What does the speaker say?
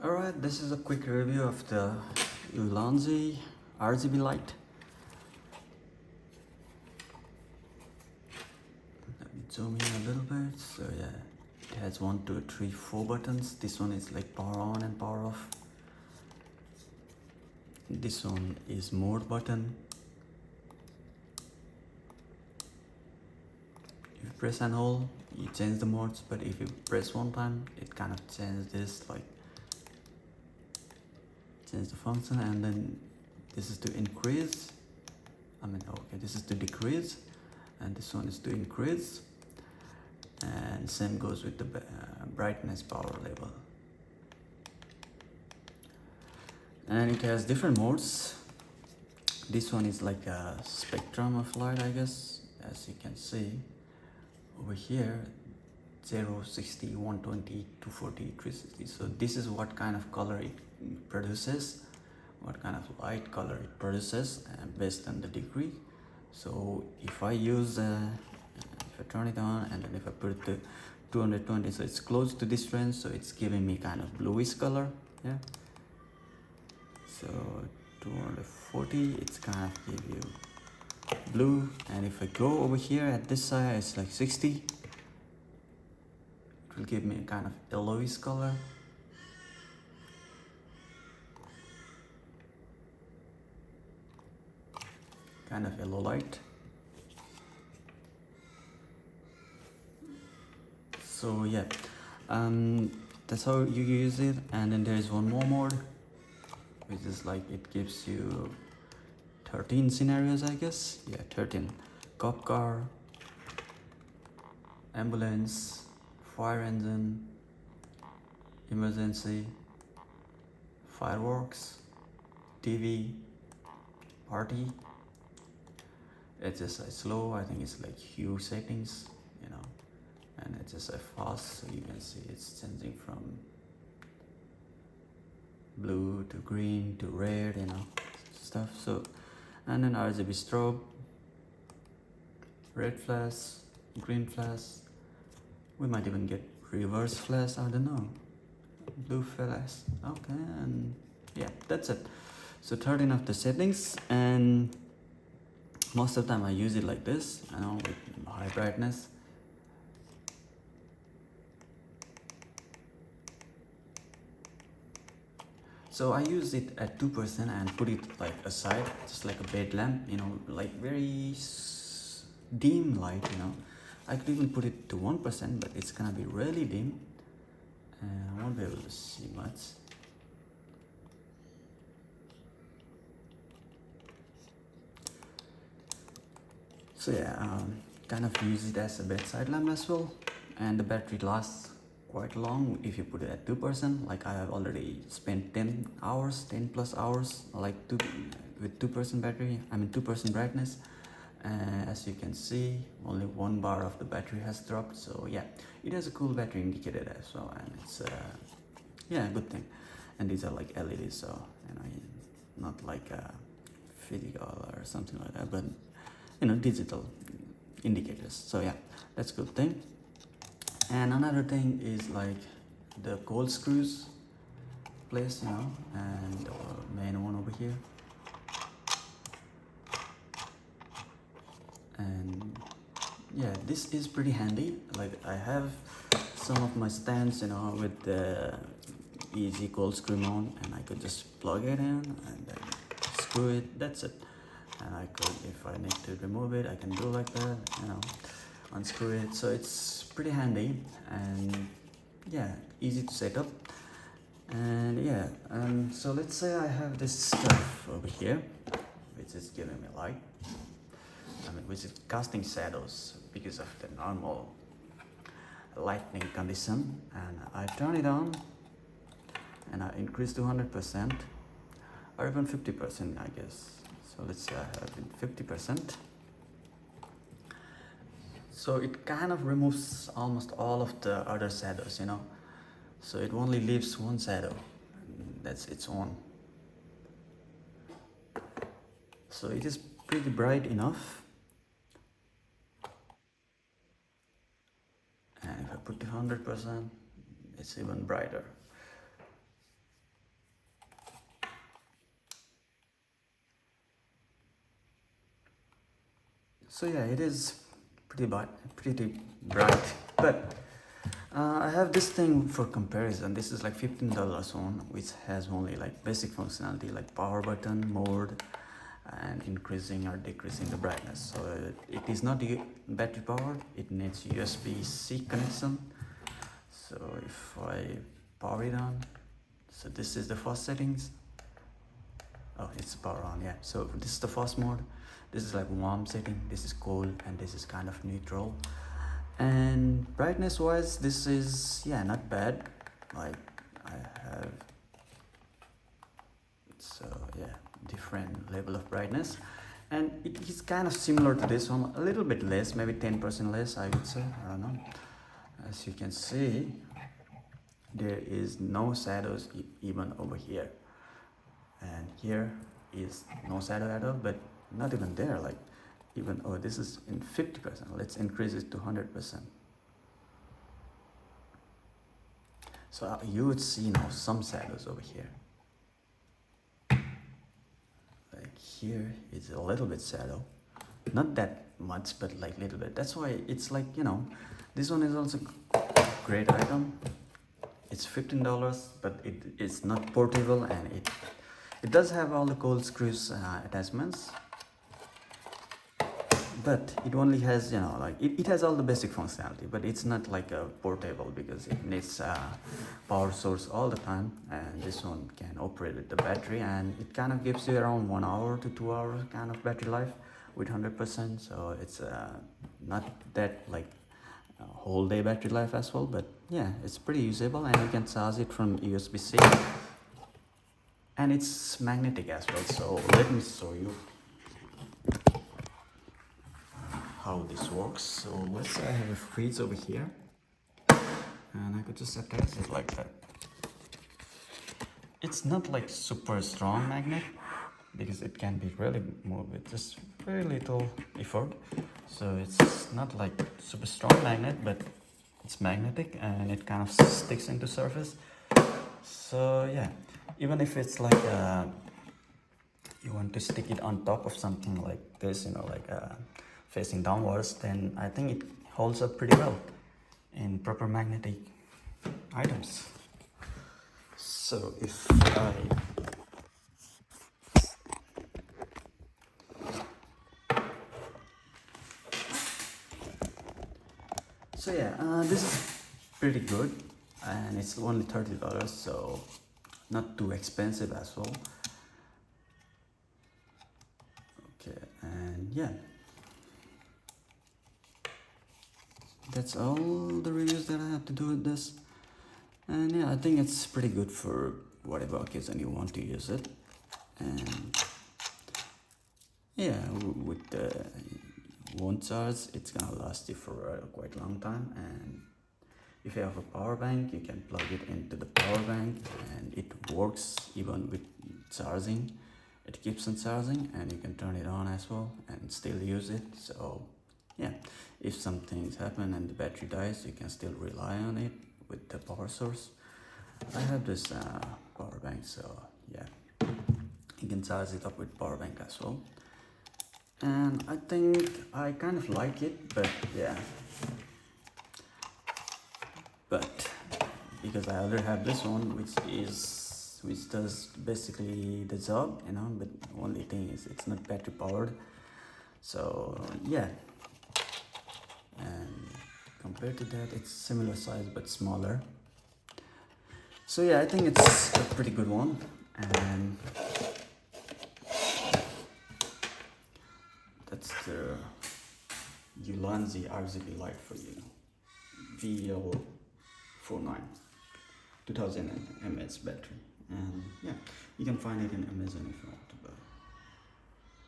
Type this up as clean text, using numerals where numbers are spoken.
Alright, this is a quick review of the ULANZI RGB light. Let me zoom in a little bit. So yeah, it has 1, 2, 3, 4 buttons. This one is like power on and power off. This one is mode button. If you press and hold, you change the modes, but if you press one time, it kind of changes this, like change the function. And then this is to increase, this is to decrease, and this one is to increase. And same goes with the brightness power level. And it has different modes. This one is like a spectrum of light, I guess, as you can see over here. 0, 60, 120, 240, 360. So this is what kind of color it produces, what kind of light color it produces based on the degree. So if I use if I turn it on and then if I put it to 220, so it's close to this range, so it's giving me kind of bluish color. Yeah, so 240, it's kind of give you blue. And if I go over here at this side, it's like 60, it will give me a kind of yellowish color. Kind of yellow light. So yeah, that's how you use it. And then there is one more mode, which is like it gives you 13 scenarios, I guess. Yeah, 13. Cop car, ambulance, fire engine, emergency, fireworks, TV, party. It's just a slow, I think it's like hue settings, and it's just a fast, so you can see it's changing from blue to green to red, stuff. So, and then RGB strobe, red flash, green flash. We might even get reverse flash, I don't know. Blue flash. Okay, and yeah, that's it. So 13 of the settings, and most of the time I use it like this, with high brightness. So I use it at 2% and put it like aside, just like a bed lamp, like very dim light, I could even put it to 1%, but it's gonna be really dim and I won't be able to see much. So yeah, kind of use it as a bedside lamp as well, and the battery lasts quite long if you put it at 2%. Like I have already spent 10 plus hours, like with 2% battery, 2% brightness. As you can see, only 1 bar of the battery has dropped. So yeah, it has a cool battery indicator as well, and it's yeah, good thing. And these are like LEDs, so not like physical or something like that, but digital indicators. So yeah, that's a good thing. And another thing is like the gold screws place, and the main one over here. And yeah, this is pretty handy. Like I have some of my stands, with the easy gold screw mount, and I could just plug it in and then screw it. That's it. And I could, if I need to remove it, I can do like that, unscrew it. So it's pretty handy and yeah, easy to set up. And yeah, so let's say I have this stuff over here which is giving me light, which is casting shadows because of the normal lighting condition, and I turn it on and I increase to 100% or even 50%, I guess. So let's say I have it 50%. So it kind of removes almost all of the other shadows, So it only leaves one shadow, and that's its own. So it is pretty bright enough. And if I put it 100%, it's even brighter. So yeah, it is pretty bright, but I have this thing for comparison. This is like $15 one, which has only like basic functionality like power button, mode, and increasing or decreasing the brightness. So it is not battery powered. It needs USB-C connection. So if I power it on, so this is the first settings. Oh, it's power on, yeah. So this is the first mode. This is like warm setting, this is cold, and this is kind of neutral. And brightness wise, this is, yeah, not bad. Like I have, so yeah, different level of brightness, and it is kind of similar to this one, a little bit less, maybe 10% less, I would say. I don't know. As you can see, there is no shadows even over here, and here is no shadow at all, but not even there. Like even, oh, this is in 50%. Let's increase it to 100%. So you would see now some shadows over here. Like here is a little bit shadow, not that much, but like little bit. That's why it's like, you know, this one is also great item. It's $15, but it is not portable, and it does have all the cold screws attachments, but it only has, you know, like it has all the basic functionality, but it's not like a portable because it needs a power source all the time, and this one can operate with the battery, and it kind of gives you around 1 hour to 2 hours kind of battery life with 100%. So it's not that like whole day battery life as well, but yeah, it's pretty usable, and you can charge it from USB-C, and it's magnetic as well. So let me show you how this works. So let's say I have a fridge over here, and I could just attach it like that. It's not like super strong magnet because it can be really moved with just very little effort. So it's not like super strong magnet, but it's magnetic, and it kind of sticks into surface. So yeah, even if it's like you want to stick it on top of something like this, you know, like facing downwards, then I think it holds up pretty well in proper magnetic items. So if so yeah, this is pretty good, and it's only $30, so not too expensive as well. Okay, and yeah, that's all the reviews that I have to do with this. And yeah, I think it's pretty good for whatever occasion you want to use it. And yeah, with the one charge, it's gonna last you for a quite long time. And if you have a power bank, you can plug it into the power bank, and it works even with charging. It keeps on charging, and you can turn it on as well and still use it. So yeah, if something's happened and the battery dies, you can still rely on it with the power source. I have this power bank, so yeah, you can charge it up with power bank as well. And I think I kind of like it, but yeah, but because I already have this one, which does basically the job, you know, but the only thing is it's not battery powered. So yeah, and compared to that, it's similar size but smaller. So yeah, I think it's a pretty good one. And that's the ULANZI RGB light for you, VL49 2000 mAh battery. And yeah, you can find it in Amazon if you want to buy.